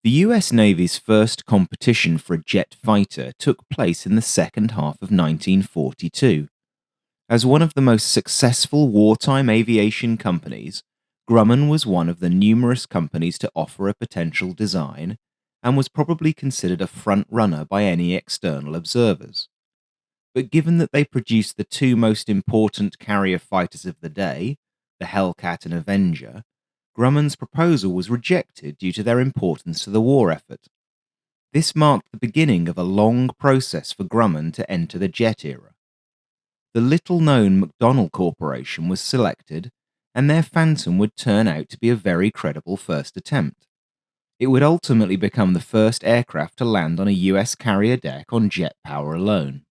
The US Navy's first competition for a jet fighter took place in the second half of 1942. As one of the most successful wartime aviation companies, Grumman was one of the numerous companies to offer a potential design and was probably considered a front-runner by any external observers. But given that they produced the two most important carrier fighters of the day, the Hellcat and Avenger, Grumman's proposal was rejected due to their importance to the war effort. This marked the beginning of a long process for Grumman to enter the jet era. The little-known McDonnell Corporation was selected, and their Phantom would turn out to be a very credible first attempt. It would ultimately become the first aircraft to land on a US carrier deck on jet power alone.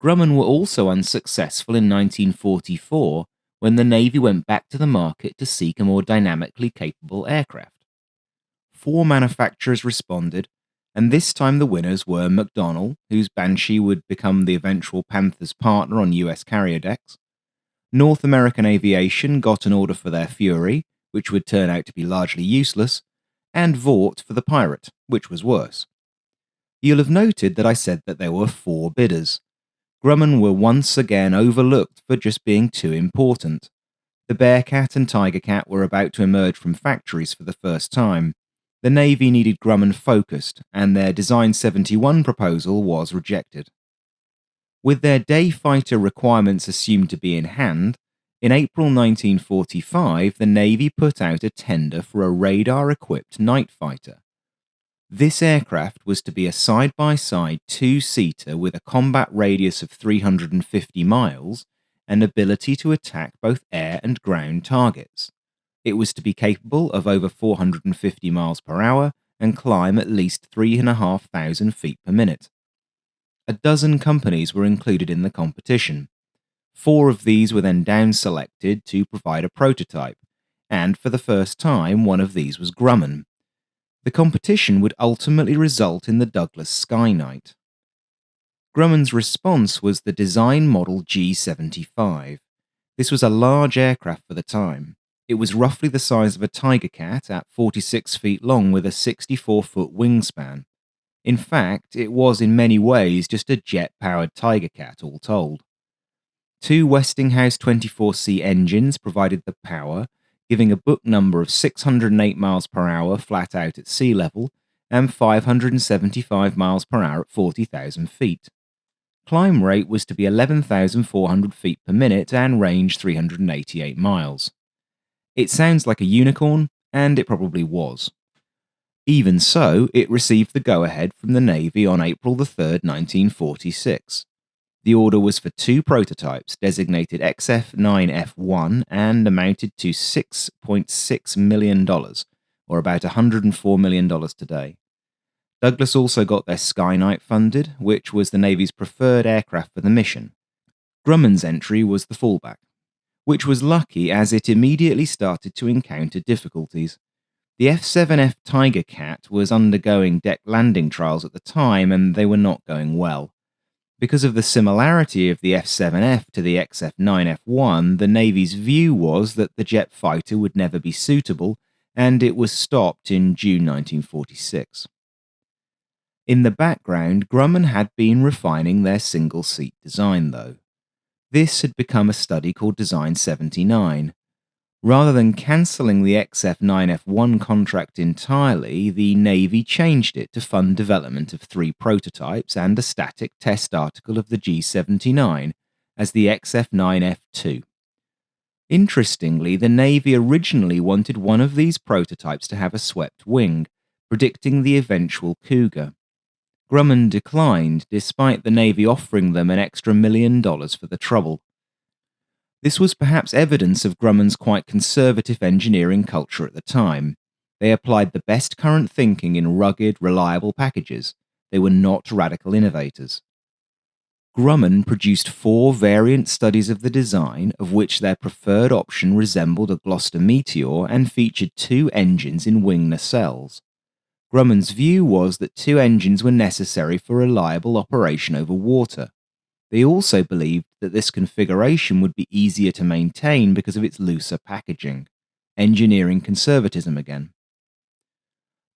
Grumman were also unsuccessful in 1944 when the Navy went back to the market to seek a more dynamically capable aircraft. 4 manufacturers responded, and this time the winners were McDonnell, whose Banshee would become the eventual Panther's partner on US carrier decks. North American Aviation got an order for their Fury, which would turn out to be largely useless, and Vought for the Pirate, which was worse. You'll have noted that I said that there were 4 bidders. Grumman were once again overlooked for just being too important. The Bearcat and Tiger Cat were about to emerge from factories for the first time. The Navy needed Grumman focused, and their Design 71 proposal was rejected. With their day fighter requirements assumed to be in hand, in April 1945 the Navy put out a tender for a radar-equipped night fighter. This aircraft was to be a side-by-side 2-seater with a combat radius of 350 miles and ability to attack both air and ground targets. It was to be capable of over 450 miles per hour and climb at least 3,500 feet per minute. A dozen companies were included in the competition. 4 of these were then down-selected to provide a prototype, and for the first time one of these was Grumman. The competition would ultimately result in the Douglas Sky Knight. Grumman's response was the design model G75. This was a large aircraft for the time. It was roughly the size of a Tiger Cat at 46 feet long with a 64-foot wingspan. In fact, it was in many ways just a jet-powered Tiger Cat all told. 2 Westinghouse 24C engines provided the power, giving a book number of 608 miles per hour flat out at sea level and 575 miles per hour at 40,000 feet. Climb rate was to be 11,400 feet per minute and range 388 miles. It sounds like a unicorn, and it probably was. Even so, it received the go-ahead from the Navy on April 3, 1946. The order was for 2 prototypes designated XF9F1 and amounted to $6.6 million, or about $104 million today. Douglas also got their Sky Knight funded, which was the Navy's preferred aircraft for the mission. Grumman's entry was the fallback, which was lucky as it immediately started to encounter difficulties. The F7F Tiger Cat was undergoing deck landing trials at the time, and they were not going well. Because of the similarity of the F7F to the XF9F1, the Navy's view was that the jet fighter would never be suitable, and it was stopped in June 1946. In the background, Grumman had been refining their single-seat design, though. This had become a study called Design 79. Rather than cancelling the XF9F1 contract entirely, the Navy changed it to fund development of 3 prototypes and a static test article of the G79 as the XF9F2. Interestingly, the Navy originally wanted one of these prototypes to have a swept wing, predicting the eventual Cougar. Grumman declined, despite the Navy offering them an extra $1 million for the trouble. This was perhaps evidence of Grumman's quite conservative engineering culture at the time. They applied the best current thinking in rugged, reliable packages. They were not radical innovators. Grumman produced 4 variant studies of the design, of which their preferred option resembled a Gloster Meteor and featured 2 engines in wing nacelles. Grumman's view was that 2 engines were necessary for reliable operation over water. They also believed that this configuration would be easier to maintain because of its looser packaging. Engineering conservatism again.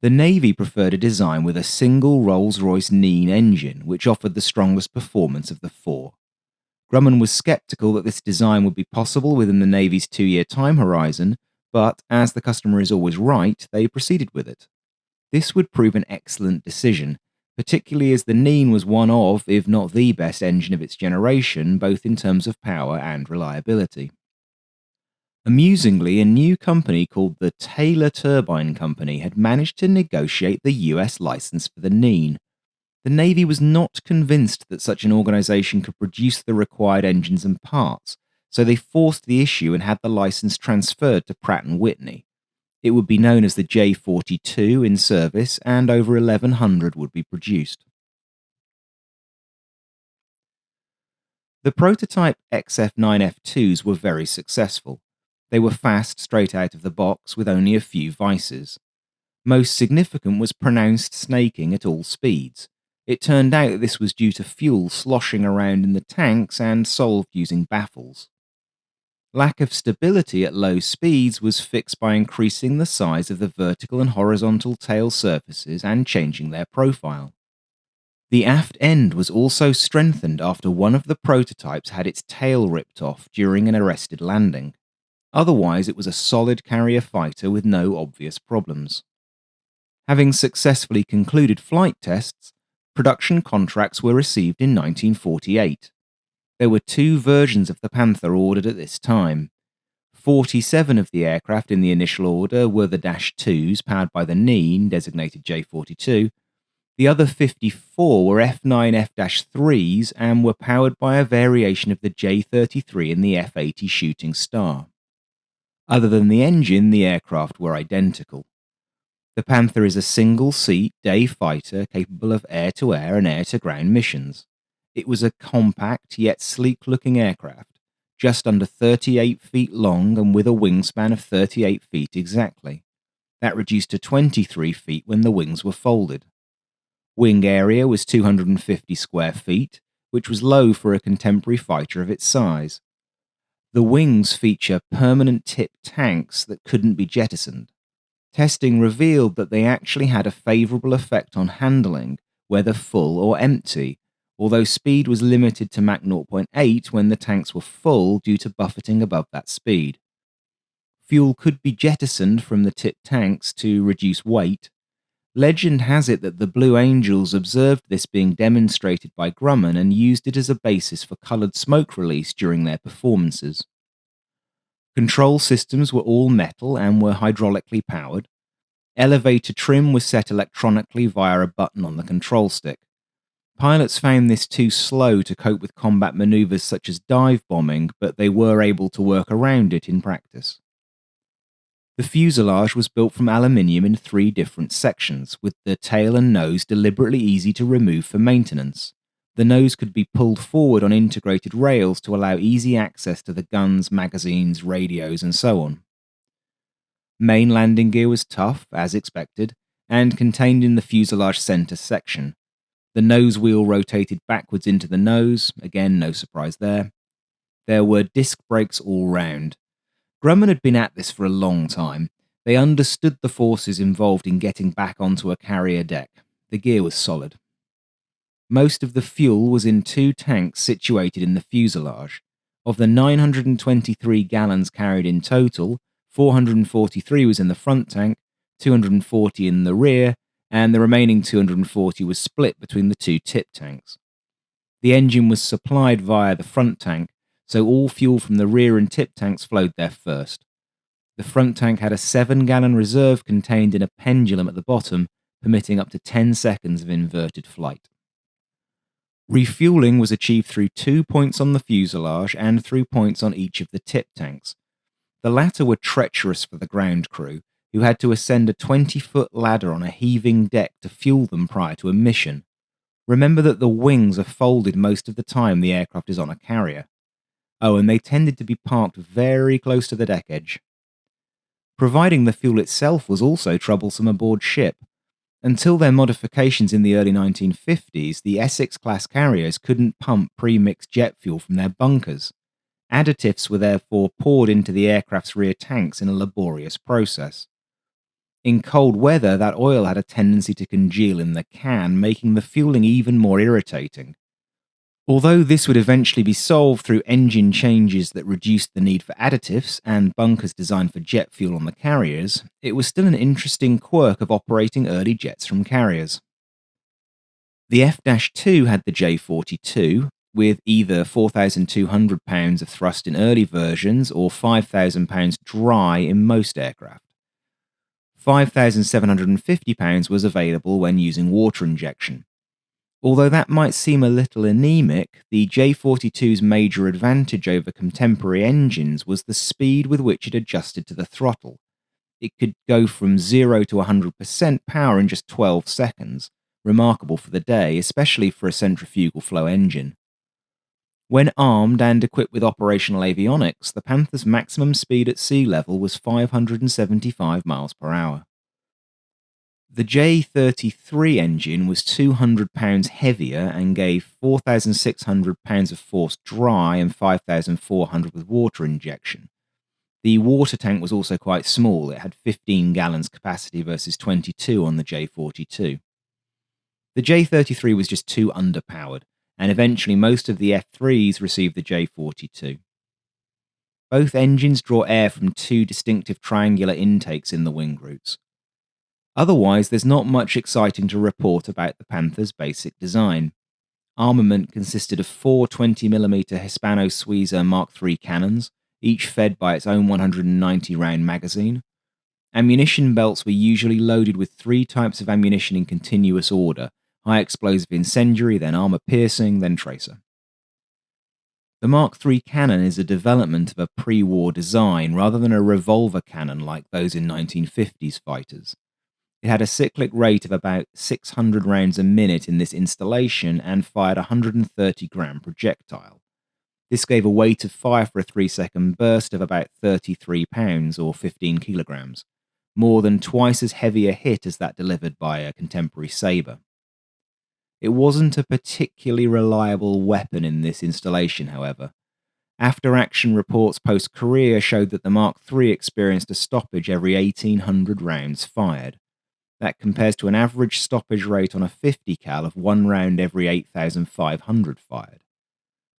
The Navy preferred a design with a single Rolls-Royce Nene engine, which offered the strongest performance of the four. Grumman was skeptical that this design would be possible within the Navy's 2-year time horizon, but as the customer is always right, they proceeded with it. This would prove an excellent decision, particularly as the Nene was one of, if not the best engine of its generation, both in terms of power and reliability. Amusingly, a new company called the Taylor Turbine Company had managed to negotiate the US license for the Nene. The Navy was not convinced that such an organization could produce the required engines and parts, so they forced the issue and had the license transferred to Pratt & Whitney. It would be known as the J42 in service, and over 1,100 would be produced. The prototype XF9F2s were very successful. They were fast straight out of the box with only a few vices. Most significant was pronounced snaking at all speeds. It turned out that this was due to fuel sloshing around in the tanks and solved using baffles. Lack of stability at low speeds was fixed by increasing the size of the vertical and horizontal tail surfaces and changing their profile. The aft end was also strengthened after one of the prototypes had its tail ripped off during an arrested landing. Otherwise, it was a solid carrier fighter with no obvious problems. Having successfully concluded flight tests, production contracts were received in 1948. There were 2 versions of the Panther ordered at this time. 47 of the aircraft in the initial order were the Dash 2s powered by the Nene, designated J42. The other 54 were F9F-3s and were powered by a variation of the J33 and the F-80 Shooting Star. Other than the engine, the aircraft were identical. The Panther is a single-seat day fighter capable of air-to-air and air-to-ground missions. It was a compact yet sleek-looking aircraft, just under 38 feet long and with a wingspan of 38 feet exactly. That reduced to 23 feet when the wings were folded. Wing area was 250 square feet, which was low for a contemporary fighter of its size. The wings feature permanent tip tanks that couldn't be jettisoned. Testing revealed that they actually had a favourable effect on handling, whether full or empty, although speed was limited to Mach 0.8 when the tanks were full due to buffeting above that speed. Fuel could be jettisoned from the tip tanks to reduce weight. Legend has it that the Blue Angels observed this being demonstrated by Grumman and used it as a basis for coloured smoke release during their performances. Control systems were all metal and were hydraulically powered. Elevator trim was set electronically via a button on the control stick. Pilots found this too slow to cope with combat maneuvers such as dive bombing, but they were able to work around it in practice. The fuselage was built from aluminium in 3 different sections, with the tail and nose deliberately easy to remove for maintenance. The nose could be pulled forward on integrated rails to allow easy access to the guns, magazines, radios, and so on. Main landing gear was tough, as expected, and contained in the fuselage center section. The nose wheel rotated backwards into the nose, again no surprise there. There were disc brakes all round. Grumman had been at this for a long time. They understood the forces involved in getting back onto a carrier deck. The gear was solid. Most of the fuel was in 2 tanks situated in the fuselage. Of the 923 gallons carried in total, 443 was in the front tank, 240 in the rear, and the remaining 240 was split between the 2 tip tanks. The engine was supplied via the front tank, so all fuel from the rear and tip tanks flowed there first. The front tank had a 7-gallon reserve contained in a pendulum at the bottom, permitting up to 10 seconds of inverted flight. Refueling was achieved through 2 points on the fuselage and through points on each of the tip tanks. The latter were treacherous for the ground crew, who had to ascend a 20-foot ladder on a heaving deck to fuel them prior to a mission. Remember that the wings are folded most of the time the aircraft is on a carrier. Oh, and they tended to be parked very close to the deck edge. Providing the fuel itself was also troublesome aboard ship. Until their modifications in the early 1950s, the Essex-class carriers couldn't pump pre-mixed jet fuel from their bunkers. Additives were therefore poured into the aircraft's rear tanks in a laborious process. In cold weather, that oil had a tendency to congeal in the can, making the fueling even more irritating. Although this would eventually be solved through engine changes that reduced the need for additives and bunkers designed for jet fuel on the carriers, it was still an interesting quirk of operating early jets from carriers. The F-2 had the J-42, with either 4,200 pounds of thrust in early versions or 5,000 pounds dry in most aircraft. 5,750 pounds was available when using water injection. Although that might seem a little anemic, the J-42's major advantage over contemporary engines was the speed with which it adjusted to the throttle. It could go from 0 to 100% power in just 12 seconds, remarkable for the day, especially for a centrifugal flow engine. When armed and equipped with operational avionics, the Panther's maximum speed at sea level was 575 miles per hour. The J-33 engine was 200 pounds heavier and gave 4,600 pounds of force dry and 5,400 with water injection. The water tank was also quite small. It had 15 gallons capacity versus 22 on the J-42. The J-33 was just too underpowered, and eventually most of the F-3s received the J-42. Both engines draw air from two distinctive triangular intakes in the wing roots. Otherwise, there's not much exciting to report about the Panther's basic design. Armament consisted of four 20mm Hispano-Suiza Mark III cannons, each fed by its own 190-round magazine. Ammunition belts were usually loaded with three types of ammunition in continuous order: high explosive incendiary, then armor-piercing, then tracer. The Mark III cannon is a development of a pre-war design rather than a revolver cannon like those in 1950s fighters. It had a cyclic rate of about 600 rounds a minute in this installation and fired a 130-gram projectile. This gave a weight of fire for a 3-second burst of about 33 pounds or 15 kilograms, more than twice as heavy a hit as that delivered by a contemporary saber. It wasn't a particularly reliable weapon in this installation, however. After-action reports post-Korea showed that the Mark III experienced a stoppage every 1,800 rounds fired. That compares to an average stoppage rate on a 50 cal of one round every 8,500 fired.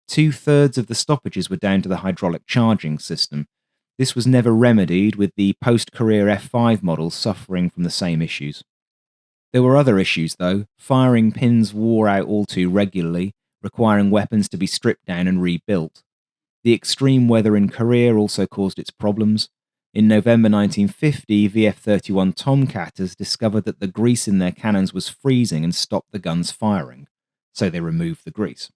2/3 of the stoppages were down to the hydraulic charging system. This was never remedied, with the post-Korea F5 models suffering from the same issues. There were other issues, though. Firing pins wore out all too regularly, requiring weapons to be stripped down and rebuilt. The extreme weather in Korea also caused its problems. In November 1950, VF-31 Tomcatters discovered that the grease in their cannons was freezing and stopped the guns firing, so they removed the grease.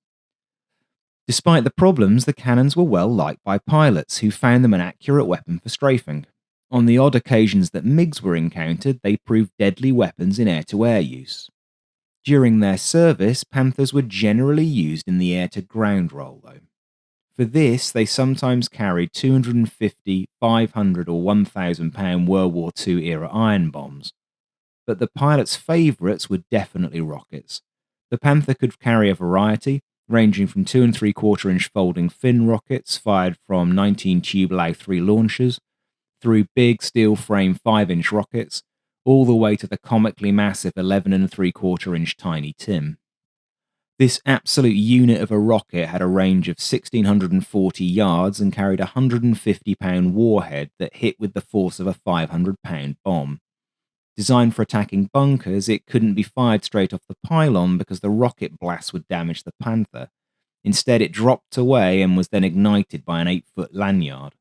Despite the problems, the cannons were well liked by pilots, who found them an accurate weapon for strafing. On the odd occasions that MiGs were encountered, they proved deadly weapons in air-to-air use. During their service, Panthers were generally used in the air-to-ground role, though. For this, they sometimes carried 250, 500 or 1,000 pound World War II era iron bombs. But the pilots' favourites were definitely rockets. The Panther could carry a variety, ranging from 2 3/4 inch folding fin rockets fired from 19 tube Lau 3 launchers, through big steel frame 5-inch rockets, all the way to the comically massive 11 3/4 inch Tiny Tim. This absolute unit of a rocket had a range of 1,640 yards and carried a 150-pound warhead that hit with the force of a 500-pound bomb. Designed for attacking bunkers, it couldn't be fired straight off the pylon because the rocket blast would damage the Panther. Instead, it dropped away and was then ignited by an 8-foot lanyard.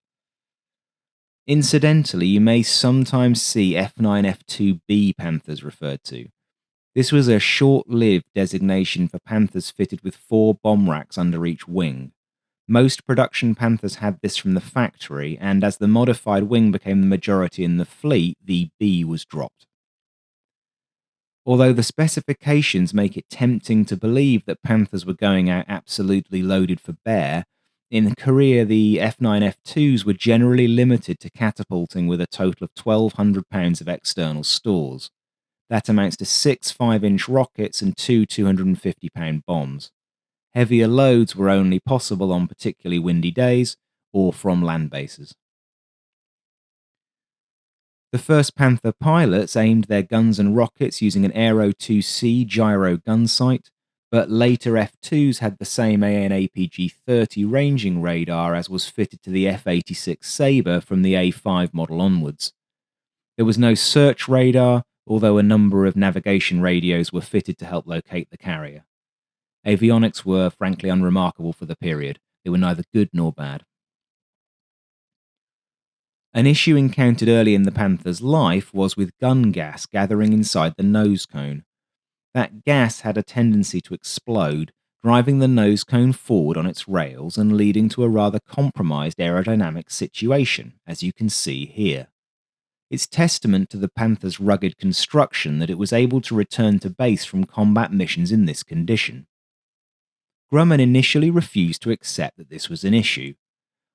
Incidentally, you may sometimes see F9F2B Panthers referred to. This was a short-lived designation for Panthers fitted with 4 bomb racks under each wing. Most production Panthers had this from the factory, and as the modified wing became the majority in the fleet, the B was dropped. Although the specifications make it tempting to believe that Panthers were going out absolutely loaded for bear, in Korea the F9F2s were generally limited to catapulting with a total of 1,200 pounds of external stores. That amounts to 6 5-inch rockets and 2 250-pound bombs. Heavier loads were only possible on particularly windy days or from land bases. The first Panther pilots aimed their guns and rockets using an Aero 2C gyro gun sight, but later F2s had the same AN/APG-30 ranging radar as was fitted to the F-86 Sabre from the A5 model onwards. There was no search radar, although a number of navigation radios were fitted to help locate the carrier. Avionics were frankly unremarkable for the period. They were neither good nor bad. An issue encountered early in the Panther's life was with gun gas gathering inside the nose cone. That gas had a tendency to explode, driving the nose cone forward on its rails and leading to a rather compromised aerodynamic situation, as you can see here. It's testament to the Panther's rugged construction that it was able to return to base from combat missions in this condition. Grumman initially refused to accept that this was an issue.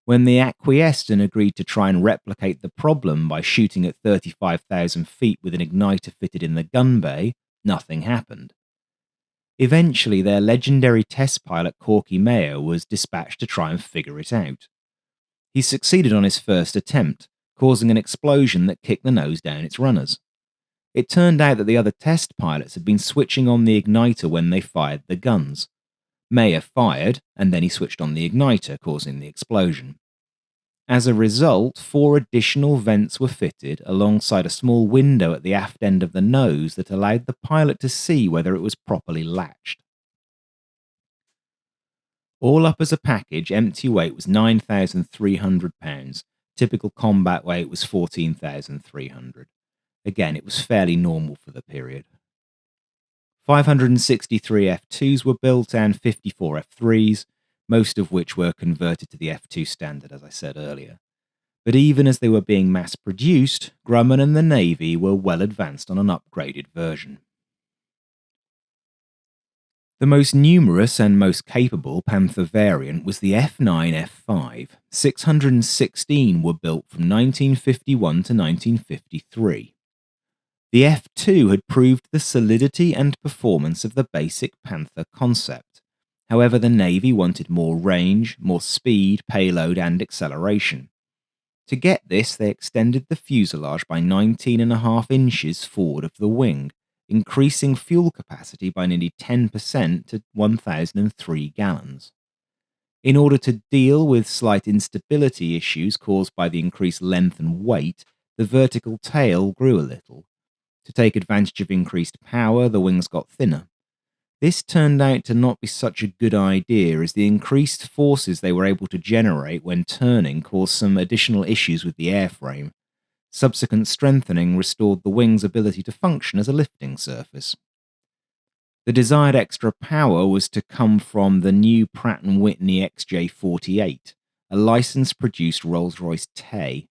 When they acquiesced and agreed to try and replicate the problem by shooting at 35,000 feet with an igniter fitted in the gun bay, nothing happened. Eventually, their legendary test pilot Corky Mayo was dispatched to try and figure it out. He succeeded on his first attempt, causing an explosion that kicked the nose down its runners. It turned out that the other test pilots had been switching on the igniter when they fired the guns. Mayer fired, and then he switched on the igniter, causing the explosion. As a result, 4 additional vents were fitted alongside a small window at the aft end of the nose that allowed the pilot to see whether it was properly latched. All up as a package, empty weight was 9,300 pounds. Typical combat weight was 14,300. Again, it was fairly normal for the period. 563 F2s were built and 54 F3s, most of which were converted to the F2 standard, as I said earlier. But even as they were being mass-produced, Grumman and the Navy were well advanced on an upgraded version. The most numerous and most capable Panther variant was the F9F5. 616 were built from 1951 to 1953. The F2 had proved the solidity and performance of the basic Panther concept. However, the Navy wanted more range, more speed, payload, and acceleration. To get this, they extended the fuselage by 19.5 inches forward of the wing, increasing fuel capacity by nearly 10% to 1,003 gallons. In order to deal with slight instability issues caused by the increased length and weight, the vertical tail grew a little. To take advantage of increased power, the wings got thinner. This turned out to not be such a good idea, as the increased forces they were able to generate when turning caused some additional issues with the airframe. Subsequent strengthening restored the wing's ability to function as a lifting surface. The desired extra power was to come from the new Pratt & Whitney XJ48, a license-produced Rolls-Royce Tay.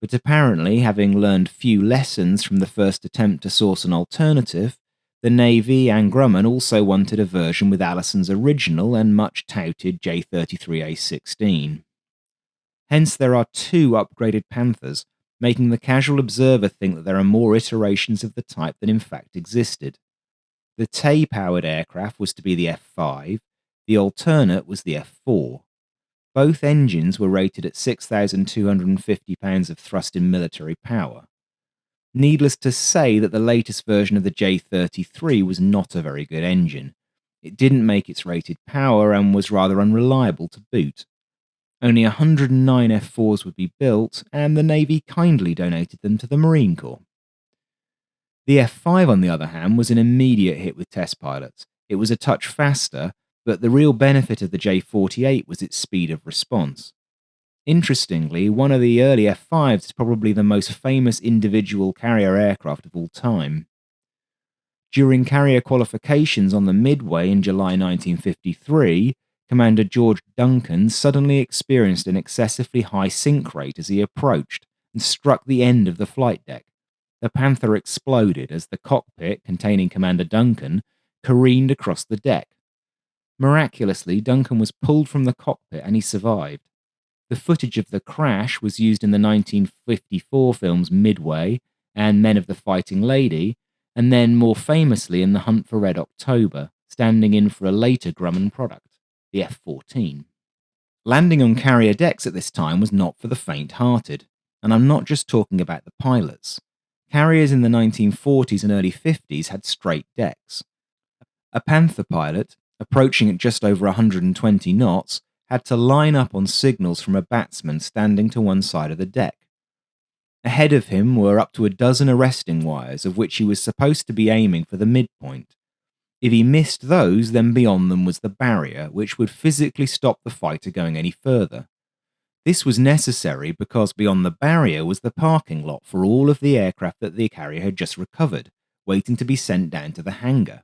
But apparently, having learned few lessons from the first attempt to source an alternative, the Navy and Grumman also wanted a version with Allison's original and much-touted J33A16. Hence, there are 2 upgraded Panthers, making the casual observer think that there are more iterations of the type than in fact existed. The Tay-powered aircraft was to be the F5, the alternate was the F4. Both engines were rated at 6,250 pounds of thrust in military power. Needless to say that the latest version of the J33 was not a very good engine. It didn't make its rated power and was rather unreliable to boot. Only 109 F4s would be built, and the Navy kindly donated them to the Marine Corps. The F5, on the other hand, was an immediate hit with test pilots. It was a touch faster, but the real benefit of the J48 was its speed of response. Interestingly, one of the early F5s is probably the most famous individual carrier aircraft of all time. During carrier qualifications on the Midway in July 1953, Commander George Duncan suddenly experienced an excessively high sink rate as he approached and struck the end of the flight deck. The Panther exploded as the cockpit, containing Commander Duncan, careened across the deck. Miraculously, Duncan was pulled from the cockpit and he survived. The footage of the crash was used in the 1954 films Midway and Men of the Fighting Lady, and then more famously in The Hunt for Red October, standing in for a later Grumman product, the F-14. Landing on carrier decks at this time was not for the faint-hearted. and I'm not just talking about the pilots. Carriers in the 1940s and early 50s had straight decks. A Panther pilot, approaching at just over 120 knots, had to line up on signals from a batsman standing to one side of the deck. Ahead of him were up to a dozen arresting wires, of which he was supposed to be aiming for the midpoint. If he missed those, then beyond them was the barrier, which would physically stop the fighter going any further. This was necessary because beyond the barrier was the parking lot for all of the aircraft that the carrier had just recovered, waiting to be sent down to the hangar.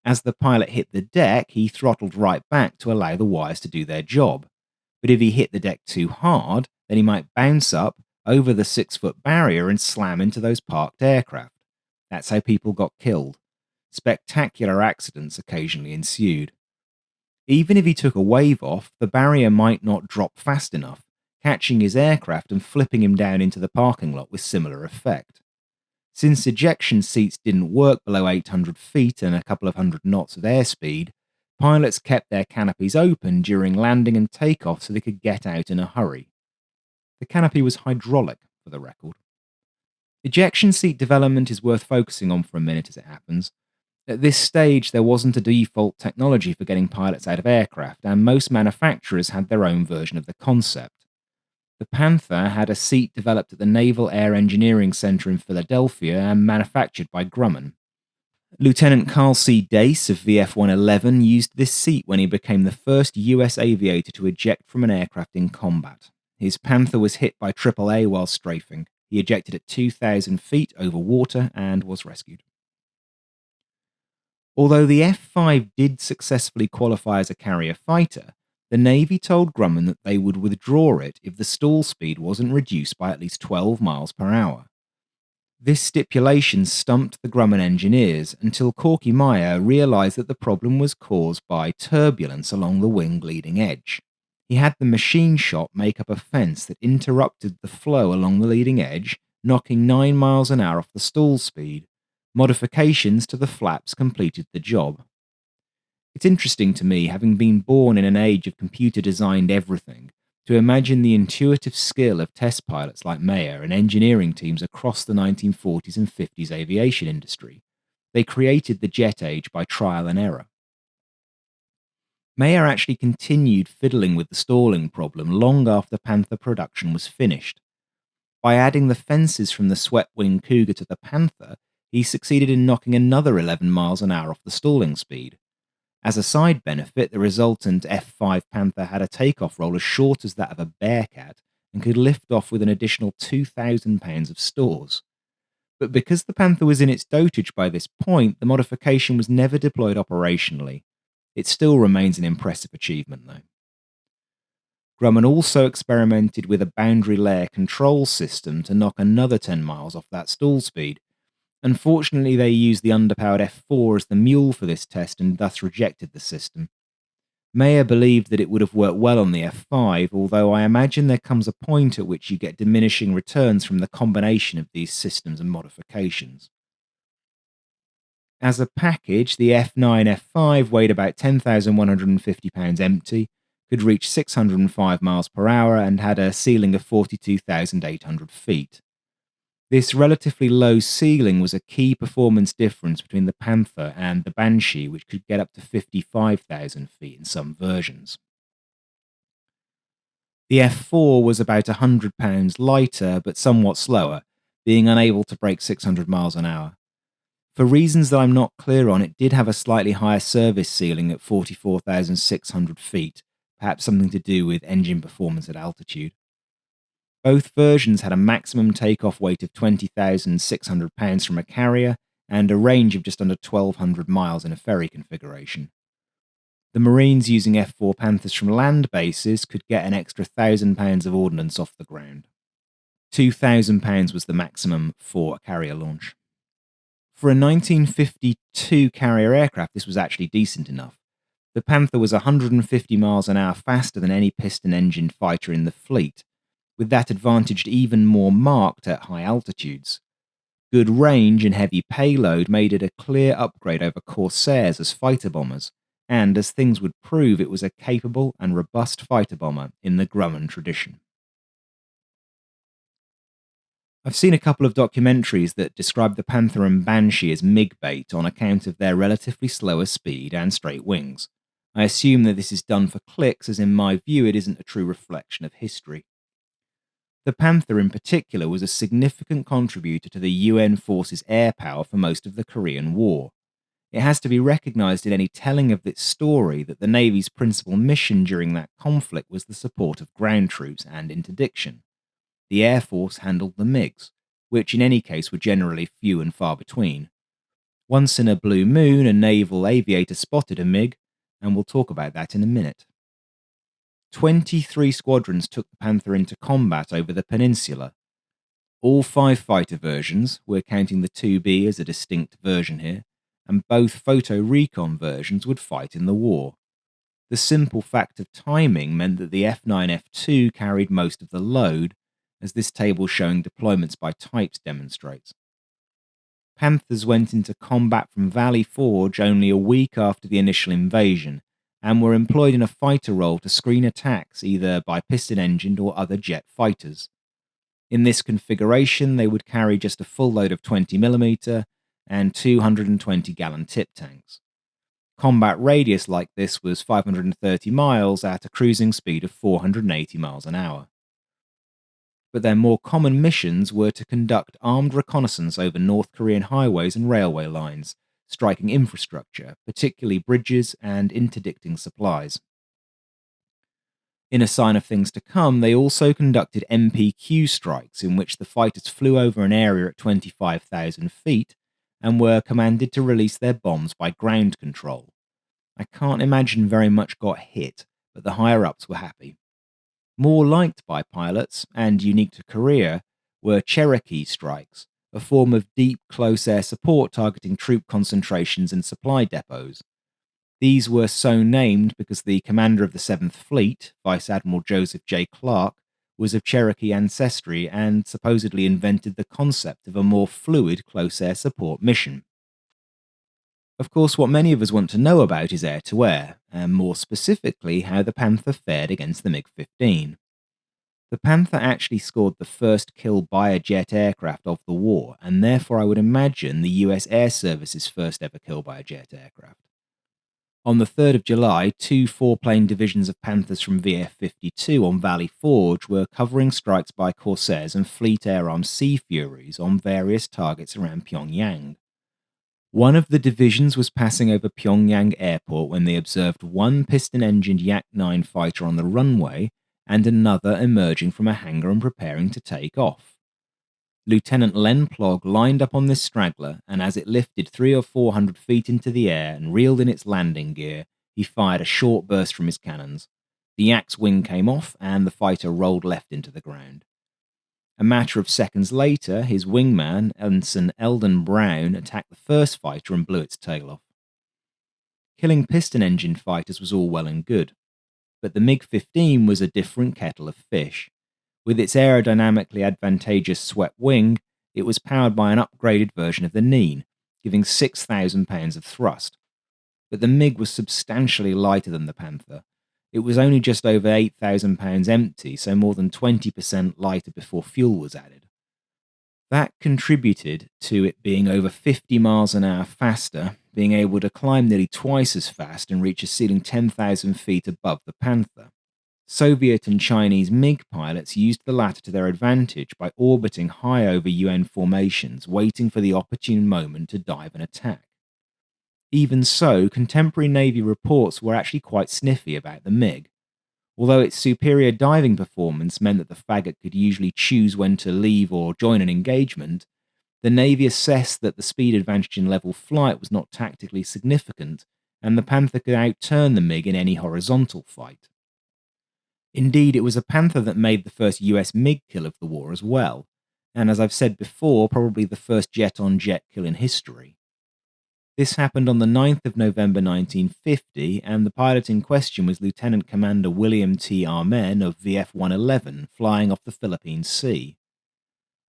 As the pilot hit the deck, he throttled right back to allow the wires to do their job. But if he hit the deck too hard, then he might bounce up over the 6-foot barrier and slam into those parked aircraft. That's how people got killed. Spectacular accidents occasionally ensued. Even if he took a wave off, the barrier might not drop fast enough, catching his aircraft and flipping him down into the parking lot with similar effect. Since ejection seats didn't work below 800 feet and a couple of hundred knots of airspeed, pilots kept their canopies open during landing and takeoff so they could get out in a hurry. The canopy was hydraulic, for the record. Ejection seat development is worth focusing on for a minute as it happens. At this stage, there wasn't a default technology for getting pilots out of aircraft, and most manufacturers had their own version of the concept. The Panther had a seat developed at the Naval Air Engineering Center in Philadelphia and manufactured by Grumman. Lieutenant Carl C. Dace of VF-111 used this seat when he became the first US aviator to eject from an aircraft in combat. His Panther was hit by AAA while strafing. He ejected at 2,000 feet over water and was rescued. Although the F-5 did successfully qualify as a carrier fighter, the Navy told Grumman that they would withdraw it if the stall speed wasn't reduced by at least 12 miles per hour. This stipulation stumped the Grumman engineers until Corky Meyer realized that the problem was caused by turbulence along the wing leading edge. He had the machine shop make up a fence that interrupted the flow along the leading edge, knocking 9 miles an hour off the stall speed. Modifications to the flaps completed the job. It's interesting to me, having been born in an age of computer-designed everything, to imagine the intuitive skill of test pilots like Meyer and engineering teams across the 1940s and 50s aviation industry. They created the jet age by trial and error. Meyer actually continued fiddling with the stalling problem long after Panther production was finished. By adding the fences from the swept-wing Cougar to the Panther, he succeeded in knocking another 11 miles an hour off the stalling speed. As a side benefit, the resultant F5 Panther had a takeoff roll as short as that of a Bearcat and could lift off with an additional 2,000 pounds of stores. But because the Panther was in its dotage by this point, the modification was never deployed operationally. It still remains an impressive achievement, though. Grumman also experimented with a boundary layer control system to knock another 10 miles off that stall speed. Unfortunately, they used the underpowered F4 as the mule for this test and thus rejected the system. Meyer believed that it would have worked well on the F5, although I imagine there comes a point at which you get diminishing returns from the combination of these systems and modifications. As a package, the F9F5 weighed about 10,150 pounds empty, could reach 605 miles per hour, and had a ceiling of 42,800 feet. This relatively low ceiling was a key performance difference between the Panther and the Banshee, which could get up to 55,000 feet in some versions. The F4 was about 100 pounds lighter, but somewhat slower, being unable to break 600 miles an hour. For reasons that I'm not clear on, it did have a slightly higher service ceiling at 44,600 feet, perhaps something to do with engine performance at altitude. Both versions had a maximum takeoff weight of 20,600 pounds from a carrier and a range of just under 1,200 miles in a ferry configuration. The Marines using F4 Panthers from land bases could get an extra 1,000 pounds of ordnance off the ground. 2,000 pounds was the maximum for a carrier launch. For a 1952 carrier aircraft, this was actually decent enough. The Panther was 150 miles an hour faster than any piston-engined fighter in the fleet, with that advantage even more marked at high altitudes. Good range and heavy payload made it a clear upgrade over Corsairs as fighter bombers, and as things would prove, it was a capable and robust fighter bomber in the Grumman tradition. I've seen a couple of documentaries that describe the Panther and Banshee as MiG bait on account of their relatively slower speed and straight wings. I assume that this is done for clicks, as in my view it isn't a true reflection of history. The Panther in particular was a significant contributor to the UN forces' air power for most of the Korean War. It has to be recognised in any telling of its story that the Navy's principal mission during that conflict was the support of ground troops and interdiction. The Air Force handled the MiGs, which in any case were generally few and far between. Once in a blue moon, a naval aviator spotted a MiG, and we'll talk about that in a minute. 23 squadrons took the Panther into combat over the peninsula. All 5 fighter versions, we're counting the 2B as a distinct version here, and both photo recon versions would fight in the war. The simple fact of timing meant that the F9F2 carried most of the load, as this table showing deployments by types demonstrates. Panthers went into combat from Valley Forge only a week after the initial invasion, and were employed in a fighter role to screen attacks either by piston-engined or other jet fighters. In this configuration, they would carry just a full load of 20mm and 220-gallon tip tanks. Combat radius like this was 530 miles at a cruising speed of 480 miles an hour. But their more common missions were to conduct armed reconnaissance over North Korean highways and railway lines, striking infrastructure, particularly bridges, and interdicting supplies. In a sign of things to come, they also conducted MPQ strikes in which the fighters flew over an area at 25,000 feet and were commanded to release their bombs by ground control. I can't imagine very much got hit, but the higher-ups were happy. More liked by pilots, and unique to Korea, were Cherokee strikes, a form of deep, close air support targeting troop concentrations and supply depots. These were so named because the commander of the 7th Fleet, Vice Admiral Joseph J. Clark, was of Cherokee ancestry and supposedly invented the concept of a more fluid close air support mission. Of course, what many of us want to know about is air-to-air, and more specifically how the Panther fared against the MiG-15. The Panther actually scored the first kill by a jet aircraft of the war, and therefore I would imagine the US Air Service's first ever kill by a jet aircraft. On the 3rd of July, 2 4-plane divisions of Panthers from VF-52 on Valley Forge were covering strikes by Corsairs and Fleet Air Arm Sea Furies on various targets around Pyongyang. One of the divisions was passing over Pyongyang Airport when they observed one piston-engined Yak-9 fighter on the runway and another emerging from a hangar and preparing to take off. Lieutenant Len Plog lined up on this straggler, and as it lifted 300 or 400 feet into the air and reeled in its landing gear, he fired a short burst from his cannons. The Yak's wing came off, and the fighter rolled left into the ground. A matter of seconds later, his wingman, Ensign Eldon Brown, attacked the first fighter and blew its tail off. Killing piston-engined fighters was all well and good, but the MiG-15 was a different kettle of fish. With its aerodynamically advantageous swept wing, it was powered by an upgraded version of the Neen, giving 6,000 pounds of thrust. But the MiG was substantially lighter than the Panther. It was only just over 8,000 pounds empty, so more than 20% lighter before fuel was added. That contributed to it being over 50 miles an hour faster, being able to climb nearly twice as fast and reach a ceiling 10,000 feet above the Panther. Soviet and Chinese MiG pilots used the latter to their advantage by orbiting high over UN formations, waiting for the opportune moment to dive and attack. Even so, contemporary Navy reports were actually quite sniffy about the MiG. Although its superior diving performance meant that the faggot could usually choose when to leave or join an engagement, the Navy assessed that the speed advantage in level flight was not tactically significant, and the Panther could outturn the MiG in any horizontal fight. Indeed, it was a Panther that made the first US MiG kill of the war as well, and as I've said before, probably the first jet-on-jet kill in history. This happened on the 9th of November 1950, and the pilot in question was Lieutenant Commander William T. Armen of VF-111, flying off the Philippine Sea.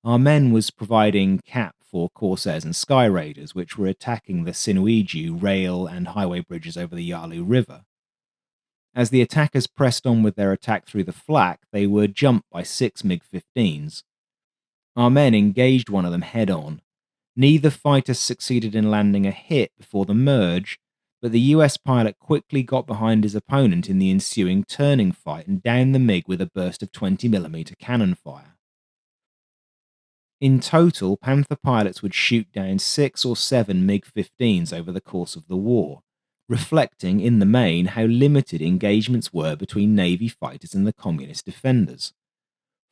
Armen was providing cap for Corsairs and Sky Raiders, which were attacking the Sinuiju rail and highway bridges over the Yalu River. As the attackers pressed on with their attack through the flak, they were jumped by 6 MiG-15s. Our men engaged one of them head-on. Neither fighter succeeded in landing a hit before the merge, but the US pilot quickly got behind his opponent in the ensuing turning fight and downed the MiG with a burst of 20mm cannon fire. In total, Panther pilots would shoot down 6 or 7 MiG-15s over the course of the war, reflecting, in the main, how limited engagements were between Navy fighters and the Communist defenders.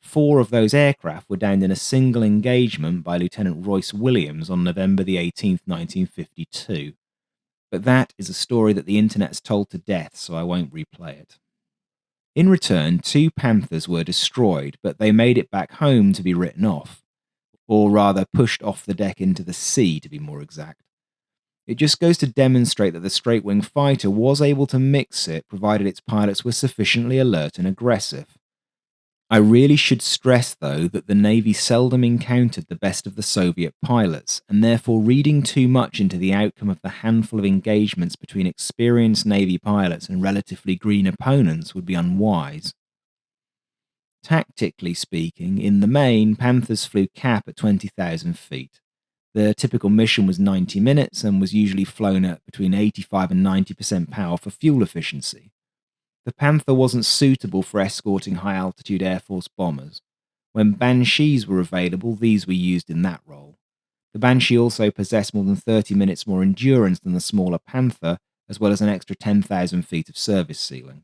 4 of those aircraft were downed in a single engagement by Lieutenant Royce Williams on November the 18th, 1952. But that is a story that the internet's told to death, so I won't replay it. In return, 2 Panthers were destroyed, but they made it back home to be written off. Or rather, pushed off the deck into the sea, to be more exact. It just goes to demonstrate that the straight-wing fighter was able to mix it, provided its pilots were sufficiently alert and aggressive. I really should stress, though, that the Navy seldom encountered the best of the Soviet pilots, and therefore reading too much into the outcome of the handful of engagements between experienced Navy pilots and relatively green opponents would be unwise. Tactically speaking, in the main, Panthers flew cap at 20,000 feet. The typical mission was 90 minutes and was usually flown at between 85 and 90% power for fuel efficiency. The Panther wasn't suitable for escorting high-altitude Air Force bombers. When Banshees were available, these were used in that role. The Banshee also possessed more than 30 minutes more endurance than the smaller Panther, as well as an extra 10,000 feet of service ceiling.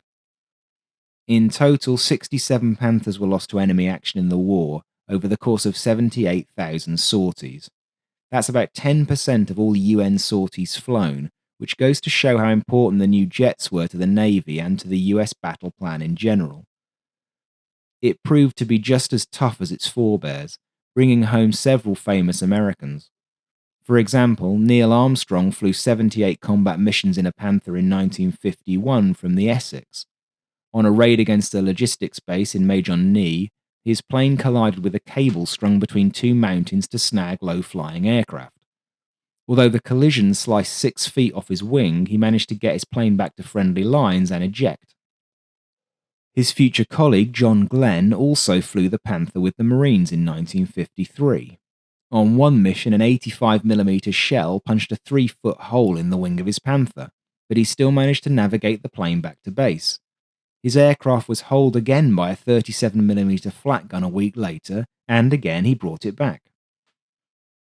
In total, 67 Panthers were lost to enemy action in the war over the course of 78,000 sorties. That's about 10% of all UN sorties flown, which goes to show how important the new jets were to the Navy and to the US battle plan in general. It proved to be just as tough as its forebears, bringing home several famous Americans. For example, Neil Armstrong flew 78 combat missions in a Panther in 1951 from the Essex. On a raid against a logistics base in Majon-Knee, his plane collided with a cable strung between 2 mountains to snag low-flying aircraft. Although the collision sliced 6 feet off his wing, he managed to get his plane back to friendly lines and eject. His future colleague, John Glenn, also flew the Panther with the Marines in 1953. On one mission, an 85mm shell punched a 3-foot hole in the wing of his Panther, but he still managed to navigate the plane back to base. His aircraft was holed again by a 37mm flat gun a week later, and again he brought it back.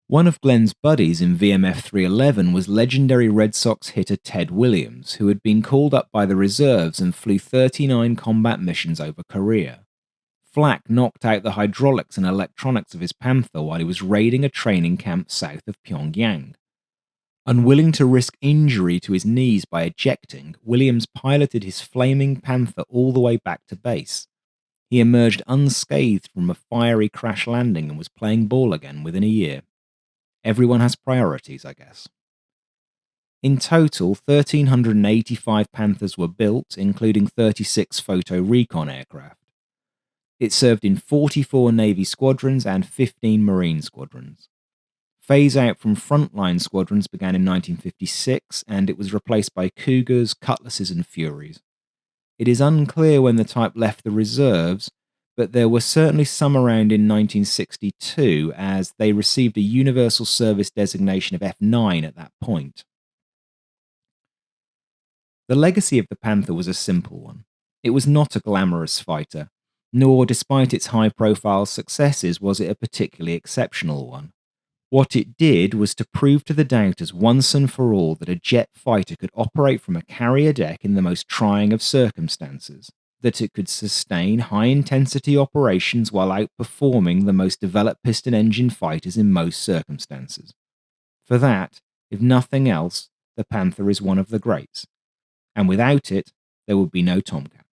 One of Glenn's buddies in VMF 311 was legendary Red Sox hitter Ted Williams, who had been called up by the reserves and flew 39 combat missions over Korea. Flak knocked out the hydraulics and electronics of his Panther while he was raiding a training camp south of Pyongyang. Unwilling to risk injury to his knees by ejecting, Williams piloted his flaming Panther all the way back to base. He emerged unscathed from a fiery crash landing and was playing ball again within a year. Everyone has priorities, I guess. In total, 1,385 Panthers were built, including 36 photo recon aircraft. It served in 44 Navy squadrons and 15 Marine squadrons. Phase out from frontline squadrons began in 1956, and it was replaced by Cougars, Cutlasses, and Furies. It is unclear when the type left the reserves, but there were certainly some around in 1962, as they received a Universal Service designation of F9 at that point. The legacy of the Panther was a simple one. It was not a glamorous fighter, nor, despite its high-profile successes, was it a particularly exceptional one. What it did was to prove to the doubters once and for all that a jet fighter could operate from a carrier deck in the most trying of circumstances, that it could sustain high-intensity operations while outperforming the most developed piston engine fighters in most circumstances. For that, if nothing else, the Panther is one of the greats, and without it, there would be no Tomcat.